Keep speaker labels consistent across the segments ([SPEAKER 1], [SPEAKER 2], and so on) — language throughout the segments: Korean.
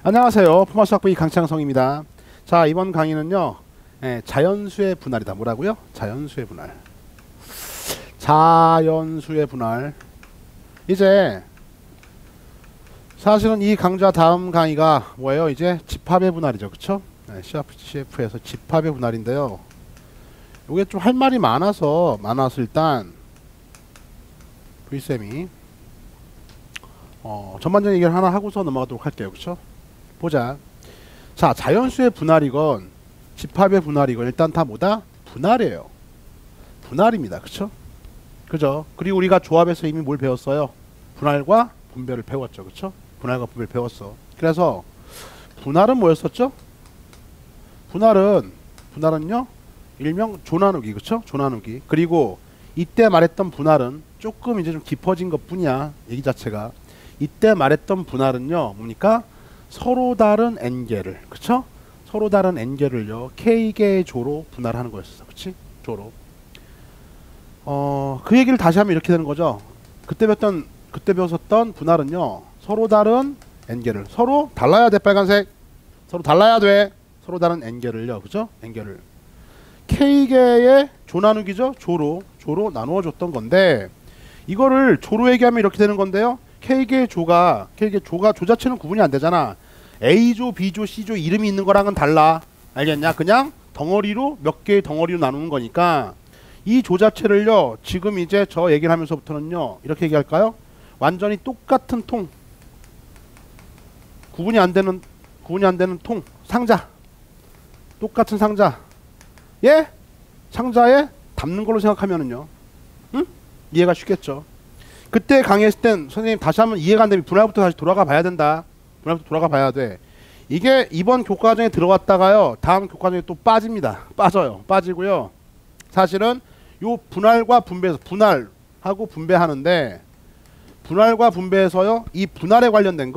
[SPEAKER 1] 안녕하세요. 포마스 학부의 강창성입니다. 자, 이번 강의는요, 자연수의 분할이다. 뭐라고요? 자연수의 분할. 자연수의 분할. 이제 사실은 이 강좌 다음 강의가 뭐예요? 이제 집합의 분할이죠. 그쵸? CF에서 집합의 분할인데요. 요게 좀 할 말이 많아서 일단 V쌤이 전반적인 얘기를 하나 하고서 넘어가도록 할게요. 그쵸? 보자. 자, 자연수의 분할이건 집합의 분할이건 일단 다 뭐다? 분할이에요. 분할입니다. 그쵸? 그죠? 그리고 우리가 조합에서 이미 뭘 배웠어요? 분할과 분배를 배웠죠. 그쵸? 분할과 분배를 배웠어. 그래서 분할은 뭐였었죠? 분할은요 일명 조나누기. 그쵸? 조나누기. 그리고 이때 말했던 분할은 조금 이제 좀 깊어진 것 뿐이야. 얘기 자체가. 이때 말했던 분할은요 뭡니까? 서로 다른 n개를, 그쵸? 서로 다른 n개를요 k개의 조로 분할하는 거였어. 그치? 조로. 그 얘기를 다시 하면 이렇게 되는 거죠. 그때 배웠었던 분할은요 서로 다른 n개를, 서로 달라야 돼. 빨간색. 서로 달라야 돼. 서로 다른 n개를요. 그죠? n개를 k개의 조 나누기죠. 조로 나누어 줬던 건데, 이거를 조로 얘기하면 이렇게 되는 건데요. k개의 조가 조 자체는 구분이 안 되잖아. A조, B조, C조 이름이 있는 거랑은 달라. 알겠냐? 그냥 덩어리로 몇 개의 덩어리로 나누는 거니까 이 조 자체를요 지금 이제 저 얘기를 하면서부터는요 이렇게 얘기할까요? 완전히 똑같은 통, 구분이 안 되는 통, 상자, 똑같은 상자, 예? 상자에 담는 걸로 생각하면은요, 응? 이해가 쉽겠죠. 그때 강의했을 땐 선생님 다시 한번 이해가 안 되면 분할부터 다시 돌아가 봐야 된다. 분할부터 돌아가 봐야 돼. 이게 이번 교과정에 들어갔다가요 다음 교과정에 또 빠집니다. 빠지고요. 사실은 요 분할과 분배에서, 분할하고 분배하는데, 분할과 분배에서요 이 분할에 관련된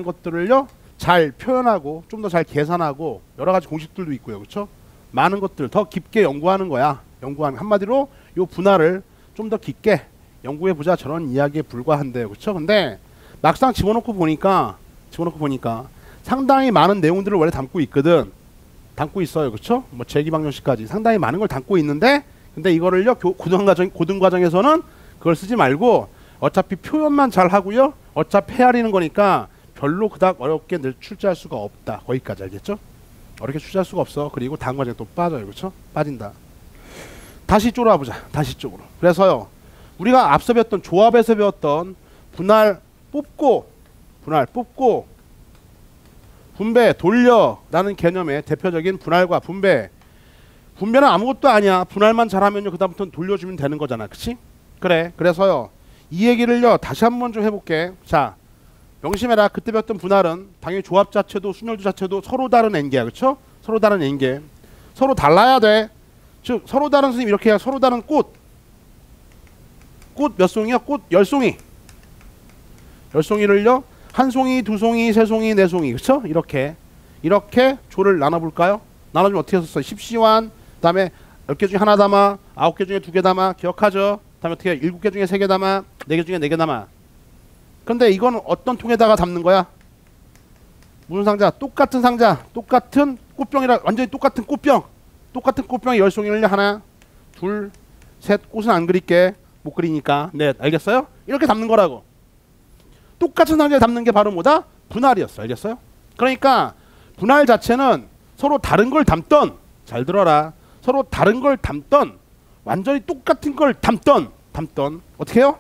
[SPEAKER 1] 것들을요 잘 표현하고 좀 더 잘 계산하고 여러 가지 공식들도 있고요. 그렇죠? 많은 것들 더 깊게 연구하는 거야. 한마디로 요 분할을 좀 더 깊게 연구해보자, 저런 이야기에 불과한데요. 그렇죠? 근데 막상 집어넣고 보니까 상당히 많은 내용들을 원래 담고 있어요. 그렇죠? 뭐 재기방정식까지 상당히 많은 걸 담고 있는데, 근데 이거를요 고등과정에서는 그걸 쓰지 말고 어차피 표현만 잘 하고요, 어차피 헤아리는 거니까 별로 그닥 어렵게 늘 출제할 수가 없다. 거기까지. 알겠죠? 어렵게 출제할 수가 없어. 그리고 다음 과정에 또 빠져요. 그렇죠? 빠진다. 다시 쪽으로 와보자. 다시 쪽으로. 그래서요 우리가 앞서 배웠던 조합에서 배웠던 분할 뽑고 분배 돌려 라는 개념의 대표적인 분할과 분배는 아무것도 아니야. 분할만 잘하면요 그 다음부터는 돌려주면 되는 거잖아. 그치? 그래. 그래서요 이 얘기를요 다시 한번 좀 해볼게. 자, 명심해라. 그때 배웠던 분할은 당연히 조합 자체도 순열도 자체도 서로 다른 n개야. 그쵸? 서로 다른 n개. 서로 달라야 돼. 즉 서로 다른, 선생님 이렇게 해야 서로 다른 꽃 몇 송이야? 꽃 10송이. 10송이를요 한 송이, 두 송이, 세 송이, 네 송이. 그쵸? 이렇게 조를 나눠볼까요? 나눠주면 어떻게 썼어? 10시환, 그 다음에 10개 중에 하나 담아, 9개 중에 2개 담아. 기억하죠? 그 다음에 어떻게 7개 중에 3개 담아, 4개 중에 4개 담아. 근데 이건 어떤 통에다가 담는 거야? 무슨 상자? 똑같은 상자, 똑같은 꽃병이라, 완전히 똑같은 꽃병. 똑같은 꽃병에 10송이를 하나, 둘, 셋. 꽃은 안 그릴게. 못 그리니까. 네, 알겠어요? 이렇게 담는 거라고. 똑같은 상자에 담는 게 바로 뭐다? 분할이었어. 알겠어요? 그러니까 분할 자체는 서로 다른 걸 담던, 잘 들어라, 서로 다른 걸 담던, 완전히 똑같은 걸 담던 어떻게 해요?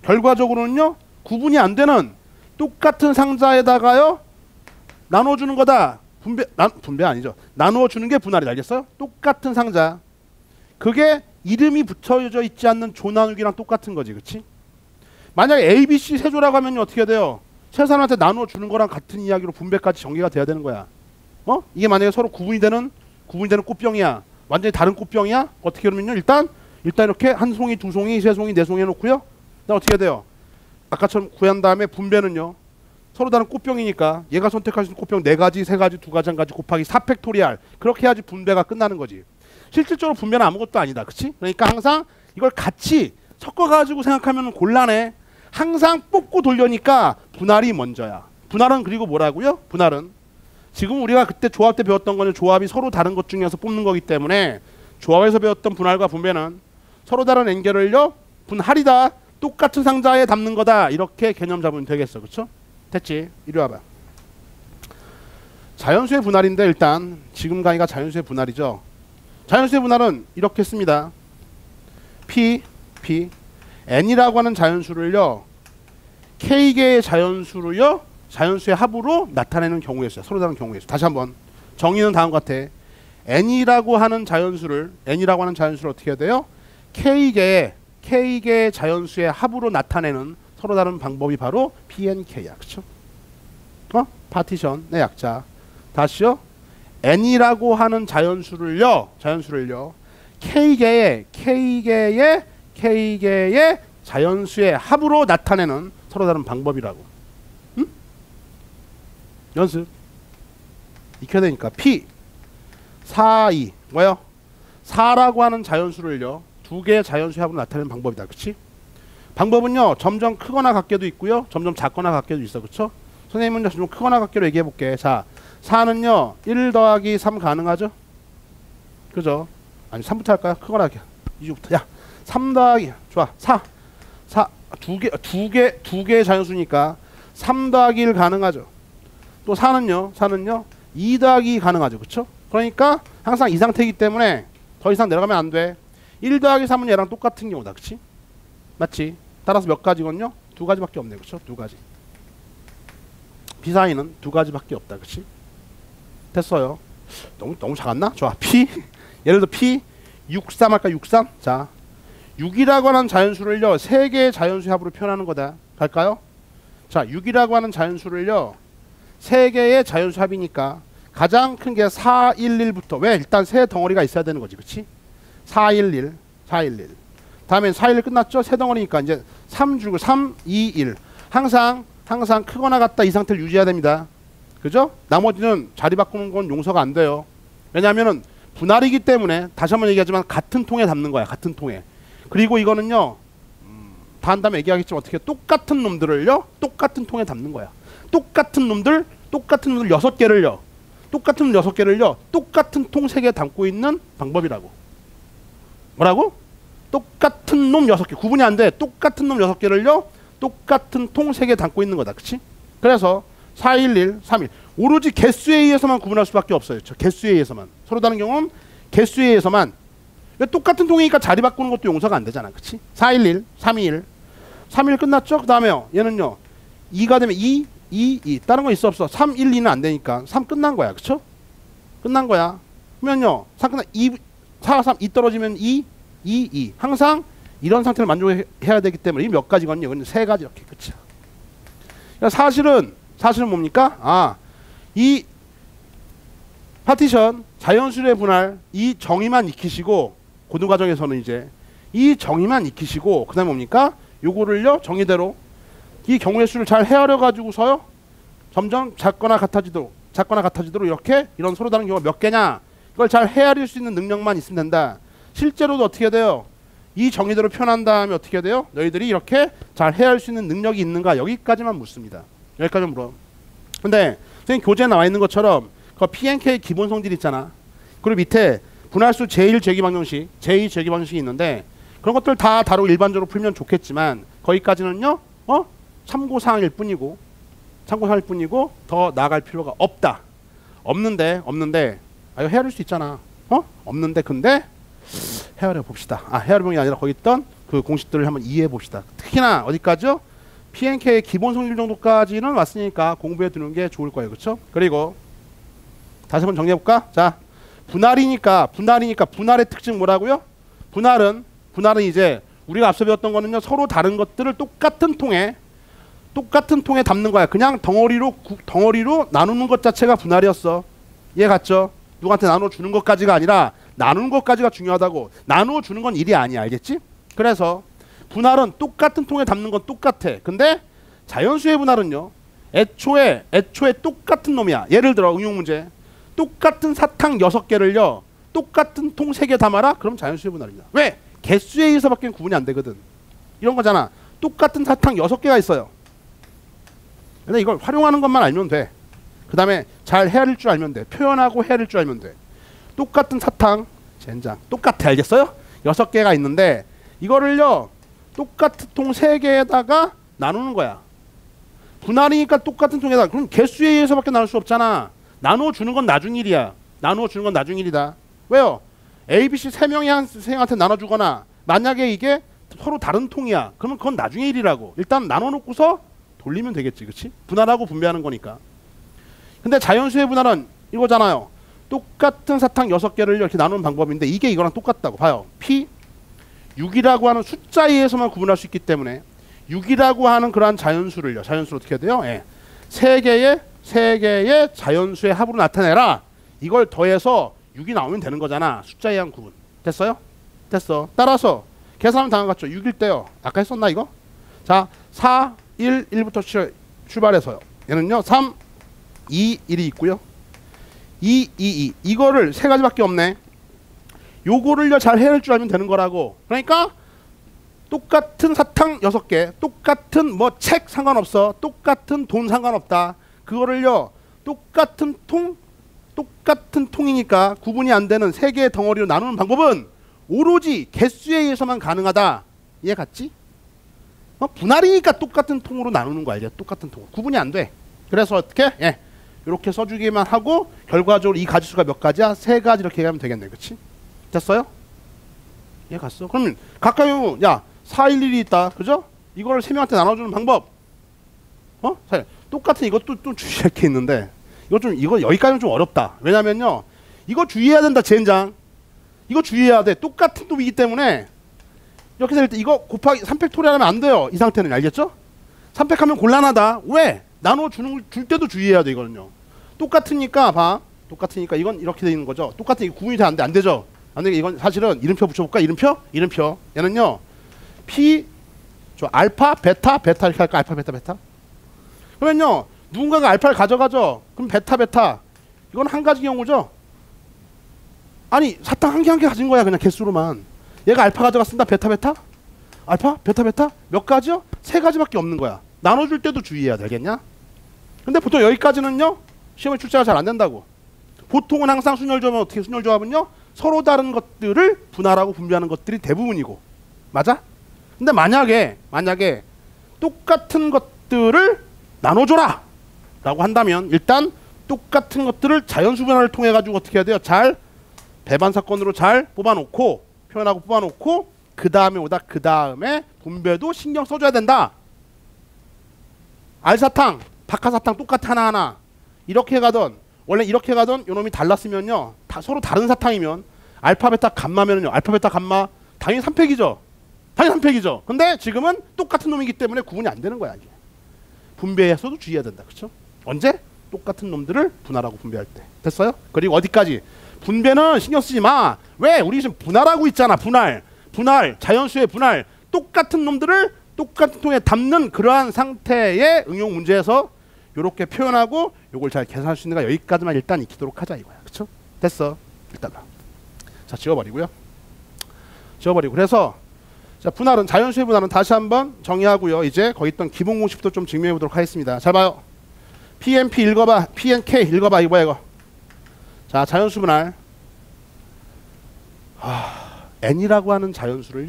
[SPEAKER 1] 결과적으로는요 구분이 안 되는 똑같은 상자에다가요 나눠주는 거다. 분배 아니죠. 나누어주는 게 분할이다. 알겠어요? 똑같은 상자, 그게 이름이 붙여져 있지 않는 조 나누기랑 똑같은 거지. 그치? 만약에 A, B, C 세 조라고 하면 어떻게 돼요? 세 사람한테 나누어주는 거랑 같은 이야기로 분배까지 전개가 돼야 되는 거야. 이게 만약에 서로 구분이 되는 꽃병이야, 완전히 다른 꽃병이야, 어떻게 그러면요 일단 이렇게 한 송이, 두 송이, 세 송이, 네 송이 해놓고요, 그다음 어떻게 돼요? 아까처럼 구한 다음에 분배는요 서로 다른 꽃병이니까 얘가 선택할 수 있는 꽃병 4가지, 3가지, 2가지, 1가지 곱하기 4팩토리알, 그렇게 해야지 분배가 끝나는 거지. 실질적으로 분배는 아무것도 아니다. 그치? 그러니까 항상 이걸 같이 섞어가지고 생각하면 곤란해. 항상 뽑고 돌려니까 분할이 먼저야. 분할은 그리고 뭐라고요? 분할은 지금 우리가 그때 조합 때 배웠던 거는 조합이 서로 다른 것 중에서 뽑는 거기 때문에 조합에서 배웠던 분할과 분배는 서로 다른 엔겔을요 분할이다. 똑같은 상자에 담는 거다. 이렇게 개념 잡으면 되겠어. 그쵸? 됐지? 이리 와봐. 자연수의 분할인데 일단 지금 강의가 자연수의 분할이죠. 자연수의 분할은 이렇게 씁니다. P N이라고 하는 자연수를요 K개의 자연수로요 자연수의 합으로 나타내는 경우에 있어요. 서로 다른 경우에 있어요. 다시 한번 정의는 다음과 같아. N이라고 하는 자연수를 어떻게 해야 돼요? K개의 자연수의 합으로 나타내는 서로 다른 방법이 바로 PNK야. 그쵸? 파티션의 약자. 다시요. N이라고 하는 자연수를요 K개의 자연수의 합으로 나타내는 서로 다른 방법이라고. 응? 연습. 익혀야 되니까. P 4, 2 뭐요? 4라고 하는 자연수를요 두 개의 자연수의 합으로 나타내는 방법이다. 그치? 방법은요 점점 크거나 같게도 있고요 점점 작거나 같게도 있어. 그쵸? 선생님은 좀 크거나 같게로 얘기해 볼게. 자, 4는요 1 더하기 3 가능하죠? 그죠? 아니 3부터 할까요? 크거나 같게. 2주부터. 야 3 더하기 좋아 4 두 개의 자연수니까 3 더하기 1 가능하죠. 또 4는요 2 더하기 2 가능하죠. 그쵸? 그러니까 항상 이 상태이기 때문에 더 이상 내려가면 안 돼. 1 더하기 3은 얘랑 똑같은 경우다. 그치? 맞지? 따라서 몇 가지건요? 두 가지밖에 없네. 그쵸? 두 가지. B4E는 두 가지밖에 없다. 그치? 됐어요. 너무 작았나? 좋아. P 예를 들어 P 63 할까? 63? 자 6이라고 하는 자연수를요 3개의 자연수의 합으로 표현하는 거다. 갈까요? 자 6이라고 하는 자연수를요 3개의 자연수 합이니까 가장 큰 게 4, 1, 1부터 왜? 일단 세 덩어리가 있어야 되는 거지. 그치? 4, 1, 1 다음엔 4, 1 끝났죠? 세 덩어리니까 이제 3 주고 3, 2, 1 항상 크거나 같다 이 상태를 유지해야 됩니다. 그죠? 나머지는 자리 바꾸는 건 용서가 안 돼요. 왜냐하면은 분할이기 때문에 다시 한번 얘기하지만 같은 통에 담는 거야. 같은 통에. 그리고 이거는요 다 한 다음에 얘기하겠지만 어떻게 똑같은 놈들을요 똑같은 통에 담는 거야. 똑같은 놈들 6개를요 똑같은 6개를요 똑같은 통 3개 담고 있는 방법이라고. 뭐라고? 똑같은 놈 6개 구분이 안 돼. 똑같은 놈 6개를요 똑같은 통 3개 담고 있는 거다. 그치? 그래서 4, 1, 1, 3, 1 오로지 개수에 의해서만 구분할 수밖에 없어요. 개수에 의해서만. 서로 다른 경우는 개수에 의해서만. 왜 똑같은 통이니까 자리 바꾸는 것도 용서가 안 되잖아. 그치? 4, 1, 1, 3, 2, 1 3, 1 끝났죠? 그 다음에요 얘는요 2가 되면 2, 2 다른 거 있어 없어? 3, 1, 2는 안 되니까 3 끝난 거야. 그쵸? 끝난 거야. 그러면요 3 끝나 2, 4, 3, 2 떨어지면 2, 2, 2 항상 이런 상태를 만족해야 되기 때문에 이 몇 가지거든요. 이건 3가지 이렇게 끝이야. 그러니까 사실은 뭡니까? 이 파티션 자연수의 분할 이 정의만 익히시고 고등과정에서는 이제 이 정의만 익히시고 그 다음에 뭡니까? 요거를요 정의대로 이 경우의 수를 잘 헤아려 가지고서요 점점 작거나 같아지도록 이렇게 이런 서로 다른 경우가 몇 개냐 이걸 잘 헤아릴 수 있는 능력만 있으면 된다. 실제로도 어떻게 돼요? 이 정의대로 표현한 다음에 어떻게 돼요? 너희들이 이렇게 잘 헤아릴 수 있는 능력이 있는가? 여기까지만 묻습니다. 여기까지 물어. 근데 선생님 교재에 나와 있는 것처럼 그 PNK 기본 성질 있잖아. 그리고 밑에 분할수 제1 제기방정식, 제2 제기방정식이 있는데 그런 것들 다 다루고 일반적으로 풀면 좋겠지만 거기까지는요 참고사항일 뿐이고 더 나아갈 필요가 없다. 없는데 이거 헤아릴 수 있잖아. 없는데 근데 헤아려 봅시다. 헤아려본이 아니라 거기 있던 그 공식들을 한번 이해해 봅시다. 특히나 어디까지요? PNK의 기본 성질 정도까지는 왔으니까 공부해 두는 게 좋을 거예요. 그렇죠? 그리고 다시 한번 정리해 볼까? 자, 분할이니까 분할의 특징 뭐라고요? 분할은 이제 우리가 앞서 배웠던 거는요 서로 다른 것들을 똑같은 통에 담는 거야. 그냥 덩어리로 나누는 것 자체가 분할이었어. 이해 갔죠? 누구한테 나눠주는 것까지가 아니라 나누는 것까지가 중요하다고. 나누어주는 건 일이 아니야. 알겠지? 그래서 분할은 똑같은 통에 담는 건 똑같아. 근데 자연수의 분할은요 애초에 똑같은 놈이야. 예를 들어 응용 문제 똑같은 사탕 6개를요 똑같은 통 3개 담아라? 그럼 자연수의 분할입니다. 왜? 개수에 의해서밖에 구분이 안 되거든. 이런 거잖아. 똑같은 사탕 6개가 있어요. 근데 이걸 활용하는 것만 알면 돼. 그 다음에 잘 헤아릴 줄 알면 돼. 표현하고 헤아릴 줄 알면 돼. 똑같은 사탕, 젠장. 똑같아, 알겠어요? 6개가 있는데 이거를요 똑같은 통 3개에다가 나누는 거야. 분할이니까 똑같은 통에다가. 그럼 개수에 의해서밖에 나눌 수 없잖아. 나누어주는 건 나중 일이야. 나누어주는 건 나중 일이다. 왜요? A, B, C 3명이 한 생한테 나눠주거나 만약에 이게 서로 다른 통이야. 그러면 그건 나중에 일이라고. 일단 나눠놓고서 돌리면 되겠지. 그치? 분할하고 분배하는 거니까. 근데 자연수의 분할은 이거잖아요. 똑같은 사탕 6개를 이렇게 나누는 방법인데 이게 이거랑 똑같다고 봐요. P 6이라고 하는 숫자에 의해서만 구분할 수 있기 때문에 6이라고 하는 그러한 자연수를요. 자연수를 어떻게 해야 돼요? 예. 3개의 자연수의 합으로 나타내라. 이걸 더해서 6이 나오면 되는 거잖아. 숫자에 의한 구분. 됐어요? 됐어. 따라서 계산하면 당한 것 같죠? 6일 때요. 아까 했었나 이거? 자, 4, 1, 1부터 출발해서요. 얘는요. 3, 2, 1이 있고요. 2, 2, 2. 이거를 3가지밖에 없네. 요거를요 잘 헤아릴 줄 알면 되는 거라고. 그러니까 똑같은 사탕 6개, 똑같은 뭐 책 상관없어, 똑같은 돈 상관없다. 그거를요 똑같은 통이니까 구분이 안 되는 3개의 덩어리로 나누는 방법은 오로지 개수에 의해서만 가능하다. 이해 갔지? 분할이니까 똑같은 통으로 나누는 거 알죠? 똑같은 통으로. 구분이 안 돼. 그래서 어떻게? 예. 이렇게 써주기만 하고 결과적으로 이 가지수가 몇 가지야? 3가지 이렇게 얘기하면 되겠네. 그치? 됐어요? 이해 갔어? 그러면 가까이 오면 야 4, 1, 1이 있다. 그죠? 이거를 3명한테 나눠주는 방법. 똑같은 이것도 또 주의할 게 있는데 이거 여기까지는 좀 어렵다. 왜냐면요 이거 주의해야 된다. 젠장. 이거 주의해야 돼. 똑같은 놈이기 때문에 이렇게 될 때 이거 곱하기 3팩토리얼 하면 안 돼요. 이 상태는. 알겠죠? 3팩하면 곤란하다. 왜? 줄 때도 주의해야 돼. 이거는요 똑같으니까 봐. 똑같으니까 이건 이렇게 되는 거죠. 똑같은 이거 구분이 안 되죠? 안 되게 이건 사실은 이름표 붙여볼까? 이름표. 얘는요 P 알파, 베타 이렇게 할까? 알파, 베타. 그러면요 누군가가 알파를 가져가죠. 그럼 베타. 이건 한 가지 경우죠. 아니 사탕 한 개 가진 거야. 그냥 개수로만. 얘가 알파 가져갔습니다. 베타. 알파, 베타 몇 가지요? 3가지밖에 없는 거야. 나눠줄 때도 주의해야 되겠냐? 근데 보통 여기까지는요 시험에 출제가 잘 안 된다고. 보통은 항상 순열조합은 어떻게? 순열조합은요 서로 다른 것들을 분할하고 분배하는 것들이 대부분이고. 맞아? 근데 만약에 똑같은 것들을 나눠줘라 라고 한다면 일단 똑같은 것들을 자연수 분할을 통해 가지고 어떻게 해야 돼요? 잘 배반 사건으로 잘 뽑아놓고 표현하고 뽑아놓고 그 다음에 분배도 신경 써줘야 된다. 알사탕, 박하사탕 똑같아 하나하나. 이렇게 가던 원래 이렇게 가던 요놈이 달랐으면요 서로 다른 사탕이면 알파, 베타, 감마면요 알파, 베타, 감마 당연히 3팩이죠. 근데 지금은 똑같은 놈이기 때문에 구분이 안 되는 거야. 이게. 분배에서도 주의해야 된다. 그렇죠? 언제? 똑같은 놈들을 분할하고 분배할 때. 됐어요? 그리고 어디까지? 분배는 신경 쓰지 마. 왜? 우리 지금 분할하고 있잖아. 분할, 자연수의 분할. 똑같은 놈들을 똑같은 통에 담는 그러한 상태의 응용 문제에서 이렇게 표현하고 요걸 잘 계산할 수 있는가 여기까지만 일단 익히도록 하자 이거야. 그쵸? 됐어. 일단 자 지워버리고요. 그래서 자 분할은 자연수의 분할은 다시 한번 정의하고요. 이제 거기 있던 기본 공식부터 좀 증명해 보도록 하겠습니다. 잘 봐요. PNP 읽어봐. PNK 읽어봐. 이거 뭐야 이거. 자 자연수 분할. N이라고 하는 자연수를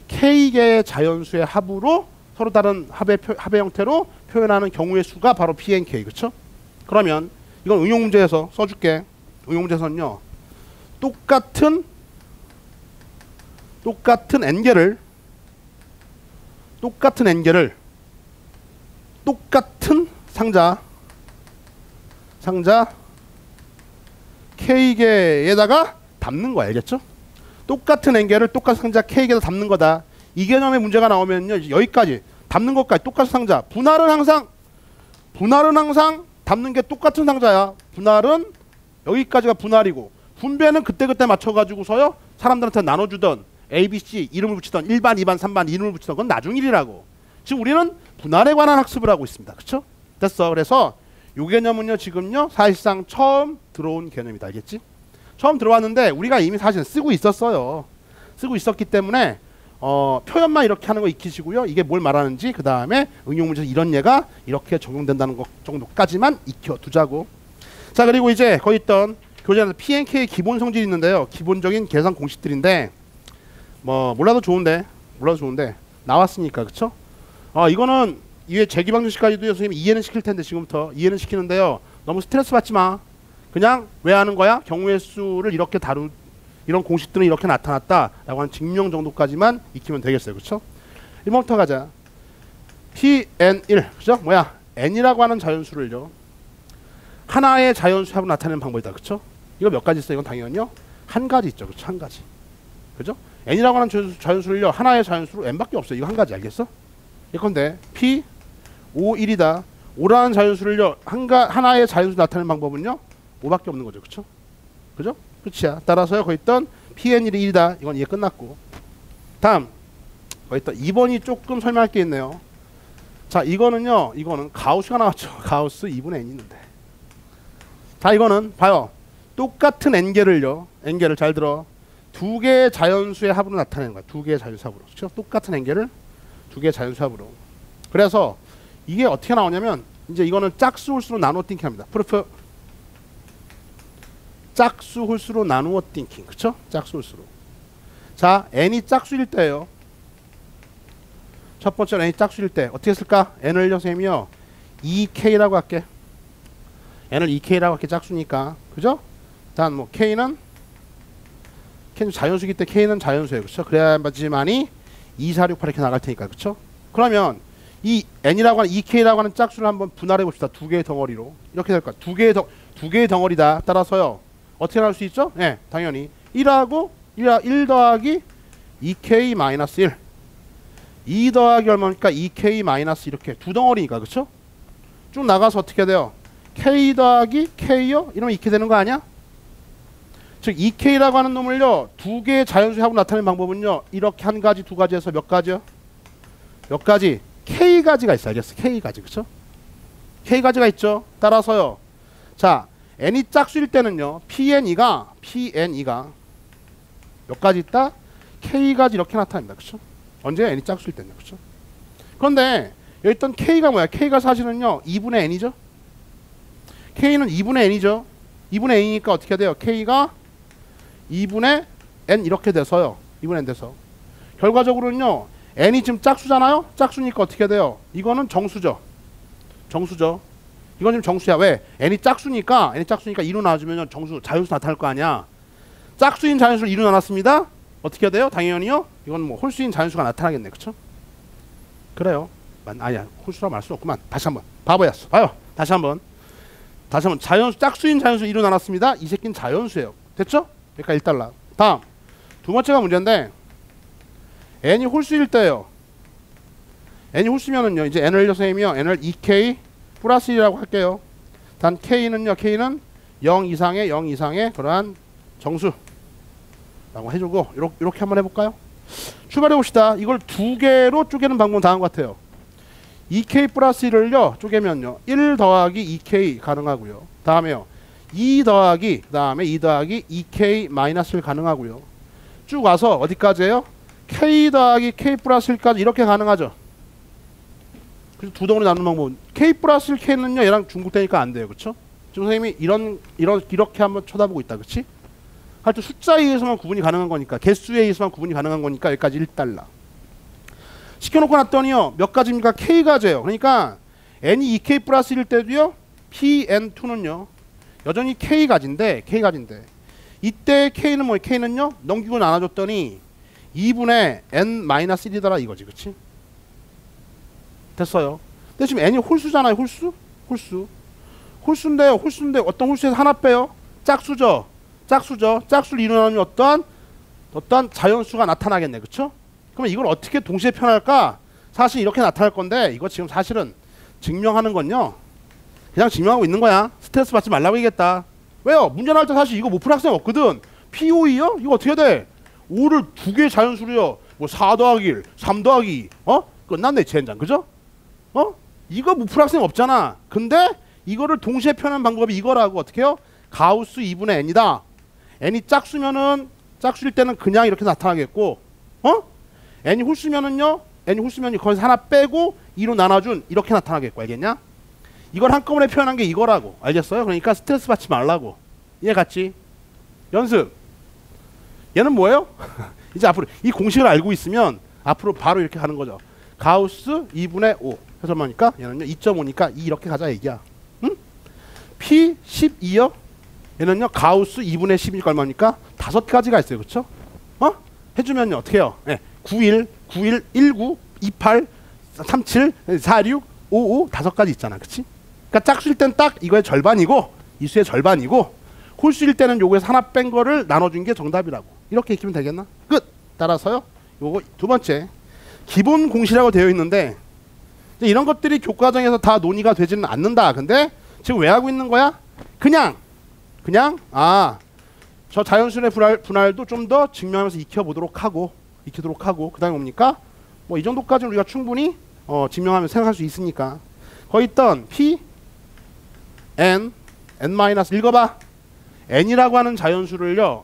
[SPEAKER 1] K개의 자연수의 합으로 서로 다른 합의 형태로 표현하는 경우의 수가 바로 PNK. 그쵸? 그러면 이건 응용 문제에서 써줄게. 응용 문제에서는요 똑같은 N개를 똑같은 상자 K개에다가 담는 거 알겠죠? 똑같은 N개를 똑같은 상자 K개에다 담는 거다. 이 개념의 문제가 나오면요 여기까지 담는 것까지 똑같은 상자. 분할은 항상 담는 게 똑같은 상자야. 분할은 여기까지가 분할이고 분배는 그때그때 맞춰가지고서요 사람들한테 나눠주던 A, B, C 이름을 붙이던 1반, 2반, 3반 이름을 붙이던 건 나중 일이라고. 지금 우리는 분할에 관한 학습을 하고 있습니다. 그쵸? 됐어. 그래서 이 개념은요 지금요 사실상 처음 들어온 개념이다. 알겠지? 처음 들어왔는데 우리가 이미 사실 쓰고 있었어요. 쓰고 있었기 때문에 표현만 이렇게 하는 거 익히시고요. 이게 뭘 말하는지 그 다음에 응용 문제에서 이런 예가 이렇게 적용된다는 것 정도까지만 익혀두자고. 자, 그리고 이제 거기 있던 교재에서 P&K의 기본 성질이 있는데요. 기본적인 계산 공식들인데 뭐 몰라도 좋은데 나왔으니까 그쵸? 이거는 이게 재기방정식까지도 선생님이 이해는 시킬 텐데 지금부터 이해는 시키는데요. 너무 스트레스 받지 마. 그냥 왜 하는 거야? 경우의 수를 이렇게 이런 공식들은 이렇게 나타났다 라고 하는 증명 정도까지만 익히면 되겠어요. 그쵸? 1번부터 가자. Pn1 그죠? 뭐야? n이라고 하는 자연수를요. 하나의 자연수 합으로 나타내는 방법이다. 그쵸? 이거 몇 가지 있어요? 이건 당연히요. 한 가지 있죠. 그쵸? 한 가지. 그죠? n이라고 하는 자연수를요. 하나의 자연수로 n밖에 없어요. 이거 한 가지 알겠어? 예컨대 P 5, 1이다. 5라는 자연수를요. 하나의 자연수 나타내는 방법은요. 5밖에 없는 거죠. 그쵸? 그죠? 끝이야. 따라서요. 거기 있던 Pn1이 1이다. 이건 이해 끝났고. 다음. 거기 있던 2번이 조금 설명할 게 있네요. 자, 이거는 가우스가 나왔죠. 가우스 2분의 n이 있는데. 자, 이거는 봐요. 똑같은 n개를요. n개를 잘 들어. 두 개의 자연수의 합으로 나타내는 거야. 두 개의 자연수 합으로. 그렇죠? 똑같은 n개를 두 개의 자연수 합으로. 그래서 이게 어떻게 나오냐면 이제 이거는 짝수 홀수로 나누어 띵킹 합니다. 프로프 짝수 홀수로 나누어 띵킹. 그쵸? 짝수 홀수로. 자, n이 짝수일 때예요. 첫 번째로 n이 짝수일 때 어떻게 쓸까? n을 선생님이요 2k라고 할게. n을 2k라고 할게. 짝수니까. 그죠? 일단 뭐 k는 자연수기 때 k는 자연수예요. 그쵸? 그래야지만이 2, 4, 6, 8 이렇게 나갈 테니까. 그쵸? 그러면 이 n이라고 하는 2k라고 하는 짝수를 한번 분할해 봅시다. 두 개의 덩어리로. 이렇게 될 거야. 두 개의 덩어리다. 따라서요. 어떻게 나올 수 있죠? 네, 당연히 1하고 1 더하기 2k 마이너스 1. 2 더하기 얼마니까 2k 마이너스 이렇게 두 덩어리니까. 그쵸? 쭉 나가서 어떻게 돼요? k 더하기 k요? 이러면 이렇게 되는 거 아니야? 즉 2k라고 하는 놈을요. 두 개의 자연수하고 나타내는 방법은요. 이렇게 한 가지, 두 가지에서 몇 가지요? 몇 가지? k가지가 있어. 알겠어? k가지. 그쵸? k가지가 있죠. 따라서요. 자, n이 짝수일 때는요. Pn2가 몇 가지 있다? k가지 이렇게 나타납니다. 그쵸? 언제? n이 짝수일 때는요. 그쵸? 그런데 여기 있던 k가 뭐야? k가 사실은요. 2분의 n이죠? k는 2분의 n이죠? 2분의 n이니까 어떻게 돼요? k가 2분의 n 이렇게 돼서요. 2분의 n 돼서. 결과적으로는요. n이 지금 짝수잖아요? 짝수니까 어떻게 돼요? 이거는 정수죠. 정수죠. 이건 지금 정수야. 왜? n이 짝수니까 2로 나눠주면 정수, 자연수 나타날 거 아니야. 짝수인 자연수를 2로 나눴습니다. 어떻게 돼요? 당연히요. 이건 뭐 홀수인 자연수가 나타나겠네. 그쵸? 그래요. 아니야. 홀수라고 말할 수 없구만. 다시 한번. 바보였어. 봐요. 다시 한번. 자연수, 짝수인 자연수 2로 나눴습니다. 이 새끼는 자연수예요. 됐죠? 그러니까 1달러. 다음. 두 번째가 문제인데 n이 홀수일 때예요. n이 홀수면은요. 이제 n을 선생님이요. n을 2k 플러스 1이라고 할게요. 단 k는 0 이상의 그러한 정수라고 해주고 이렇게 한번 해볼까요? 출발해 봅시다. 이걸 두 개로 쪼개는 방법은 다음 것 같아요. 2k 플러스 1을요. 쪼개면요. 1 더하기 2k 가능하고요. 다음에요. 2 더하기 2k 마이너스 1 가능하고요. 쭉 와서 어디까지예요? k 더하기 k 플러스 1까지 이렇게 가능하죠. 그래서 두 덩어리 나누는 방법은 k 플러스 1 k는요. 얘랑 중복되니까 안 돼요. 그쵸? 지금 선생님이 이렇게 한번 쳐다보고 있다. 그치? 하여튼 숫자에 의해서만 구분이 가능한 거니까 개수에 의해서만 구분이 가능한 거니까 여기까지 1달러. 시켜놓고 났더니요. 몇 가지입니까? k가지예요. 그러니까 n이 2k 플러스 1일 때도요. pn2는요. 여전히 k가지인데 이때 k는 뭐예요? k는요. 넘기고 나눠줬더니 2분의 n-1이더라 이거지. 그치? 됐어요. 근데 지금 n이 홀수잖아요. 홀수인데 어떤 홀수에서 하나 빼요? 짝수죠. 짝수를 이루는 어떤 자연수가 나타나겠네. 그쵸? 그러면 이걸 어떻게 동시에 표현할까? 사실 이렇게 나타날 건데 이거 지금 사실은 증명하는 건요. 그냥 증명하고 있는 거야. 스트레스 받지 말라고 얘기했다. 왜요? 문제 나올 때 사실 이거 못 풀 학생 없거든. POE요? 이거 어떻게 돼? 5를 두 개의 자연수로요. 뭐 4 더하기 1, 3 더하기 2. 끝났네. 젠장. 그죠? 이거 못 풀 학생 없잖아. 근데 이거를 동시에 표현하는 방법이 이거라고. 어떻게 해요? 가우스 2분의 n이다. n이 짝수면은 짝수일 때는 그냥 이렇게 나타나겠고 n이 홀수면은요, n이 홀수면이 거기서 하나 빼고 2로 나눠준 이렇게 나타나겠고, 알겠냐? 이걸 한꺼번에 표현한 게 이거라고, 알겠어요? 그러니까 스트레스 받지 말라고. 이해 갔지? 연습. 얘는 뭐예요? 이제 앞으로 이 공식을 알고 있으면 앞으로 바로 이렇게 가는 거죠. 가우스 2분의 5 해서 뭐니까 얘는요 2.5니까 2 이렇게 가자 얘기야. 응? P 12요. 얘는요 가우스 2분의 10이니까 얼마니까 5가지가 있어요. 그쵸? 어? 해주면요 어떻게 해요? 네. 91, 91, 19, 28, 37, 46, 55 5가지 있잖아. 그치? 그러니까 짝수일 땐 딱 이거의 절반이고 이 수의 절반이고 홀수일 때는 요거에서 하나 뺀 거를 나눠준 게 정답이라고. 이렇게 익히면 되겠나? 끝! 따라서요 요거 두 번째 기본 공식이라고 되어 있는데 이런 것들이 교과정에서 다 논의가 되지는 않는다. 근데 지금 왜 하고 있는 거야? 그냥 저 자연수의 분할도 좀 더 증명하면서 익히도록 하고 그 다음에 뭡니까? 뭐 이 정도까지는 우리가 충분히 증명하면서 생각할 수 있으니까 거기 있던 P N N- 읽어봐. n이라고 하는 자연수를요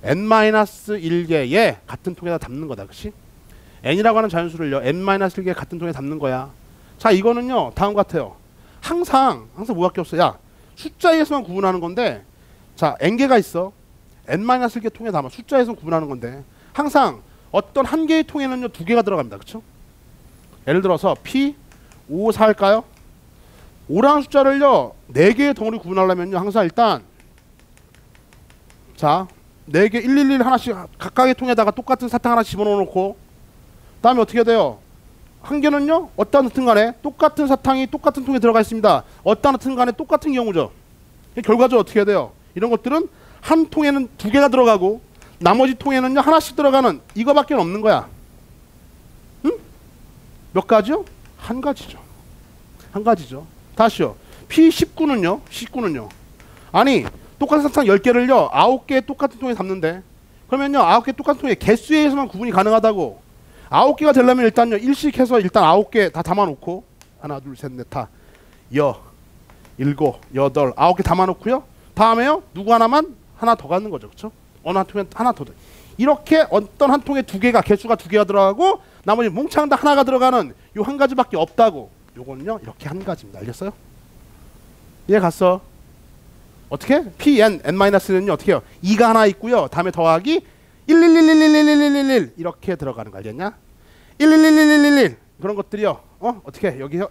[SPEAKER 1] n-1개의 같은 통에다 담는 거다. 그치? n이라고 하는 자연수를요 n-1개의 같은 통에 담는 거야. 자 이거는요 다음과 같아요. 항상 뭐밖에 없어. 야 숫자에서만 구분하는 건데 자 n개가 있어. n-1개 통에 담아. 숫자에서 구분하는 건데 항상 어떤 한 개의 통에는요 2개가 들어갑니다. 그쵸? 예를 들어서 P 5, 4 할까요? 5라는 숫자를요 4개의 덩어리 구분하려면요 항상 일단 자 4개 111 하나씩 각각의 통에다가 똑같은 사탕 하나 집어넣어 놓고 그 다음에 어떻게 돼요? 한 개는요 어떠한 간에 똑같은 사탕이 똑같은 통에 들어가 있습니다. 어떠한 간에 똑같은 경우죠. 결과적으로 어떻게 돼요? 이런 것들은 한 통에는 2개가 들어가고 나머지 통에는요 하나씩 들어가는 이거밖에 없는 거야. 응? 몇 가지요? 한 가지죠. 다시요. P19는요 아니 똑같은 사탕 10개를요 9개 똑같은 통에 담는데 그러면요 9개 똑같은 통에 개수에 의해서만 구분이 가능하다고. 9개가 되려면 일단요 1씩 해서 일단 9개 다 담아놓고 하나 둘 셋 넷 다 일곱 여덟 9개 담아놓고요 다음에요 누구 하나 더 갖는 거죠. 그쵸? 어느 한 통에 하나 더 이렇게 어떤 한 통에 2개가 개수가 2개가 들어가고 나머지 몽창 다 하나가 들어가는 요 한 가지밖에 없다고. 요거는요 이렇게 한 가지입니다. 알겠어요? 이해 갔어? 어떻게? P, N, N-는요 어떻게 해요? 2가 하나 있고요 다음에 더하기 111111111 이렇게 들어가는 거 알겠냐? 1111111 그런 것들이요 어떻게 여기서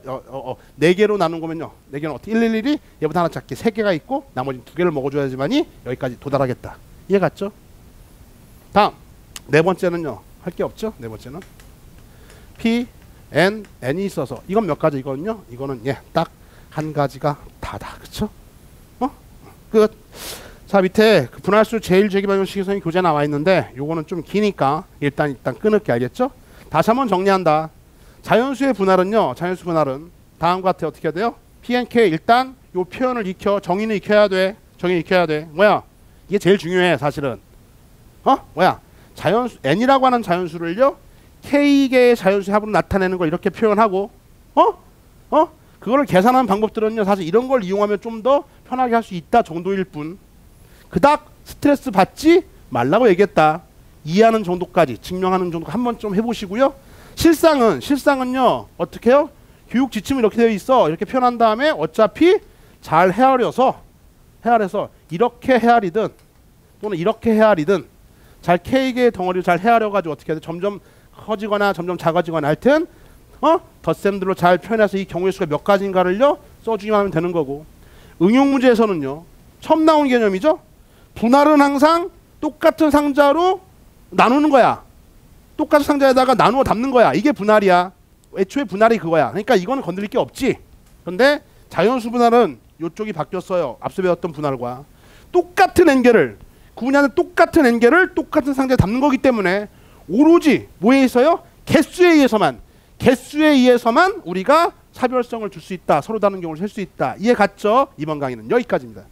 [SPEAKER 1] 4개로 나눈 거면요 4개는 어떻게 111이 얘보다 하나 작게 3개가 있고 나머지 2개를 먹어줘야지만이 여기까지 도달하겠다. 이해 갔죠? 다음 네 번째는요 할 게 없죠? 네 번째는 P, N, N이 있어서 이건 몇 가지 이거는요 이거는 딱 한 가지가 다다. 그쵸? 끝. 자 밑에 그 분할수 제1제기 방정식에서는 교재 나와 있는데 요거는 좀 기니까 일단 끊을게. 알겠죠? 다시 한번 정리한다. 자연수의 분할은요 자연수 분할은 다음과 같아. 어떻게 해야 돼요? P&K 일단 요 표현을 정의는 익혀야 돼. 뭐야? 이게 제일 중요해 사실은. 뭐야? 자연수 n이라고 하는 자연수를요 k개의 자연수의 합으로 나타내는 걸 이렇게 표현하고 그거를 계산하는 방법들은요 사실 이런 걸 이용하면 좀 더 편하게 할 수 있다 정도일 뿐 그닥 스트레스 받지 말라고 얘기했다. 이해하는 정도까지 증명하는 정도 한번 좀 해보시고요. 실상은요 어떻게 해요? 교육 지침이 이렇게 되어 있어. 이렇게 표현한 다음에 어차피 잘 헤아려서 이렇게 헤아리든 또는 이렇게 헤아리든 잘 K개의 덩어리를 잘 헤아려가지고 어떻게 해야 돼? 점점 커지거나 점점 작아지거나 하여튼 덧셈들로 잘 표현해서 이 경우의 수가 몇 가지인가를요 써주기만 하면 되는 거고 응용 문제에서는요 처음 나온 개념이죠. 분할은 항상 똑같은 상자로 나누는 거야. 똑같은 상자에다가 나누어 담는 거야. 이게 분할이야. 애초에 분할이 그거야. 그러니까 이거는 건드릴 게 없지. 그런데 자연수 분할은 이쪽이 바뀌었어요. 앞서 배웠던 분할과 똑같은 n개를 구분하는 똑같은 n개를 똑같은 상자에 담는 거기 때문에 오로지 뭐에 있어요? 개수에 의해서만 우리가 차별성을 줄 수 있다. 서로 다른 경우를 셀 수 있다. 이해 갔죠? 이번 강의는 여기까지입니다.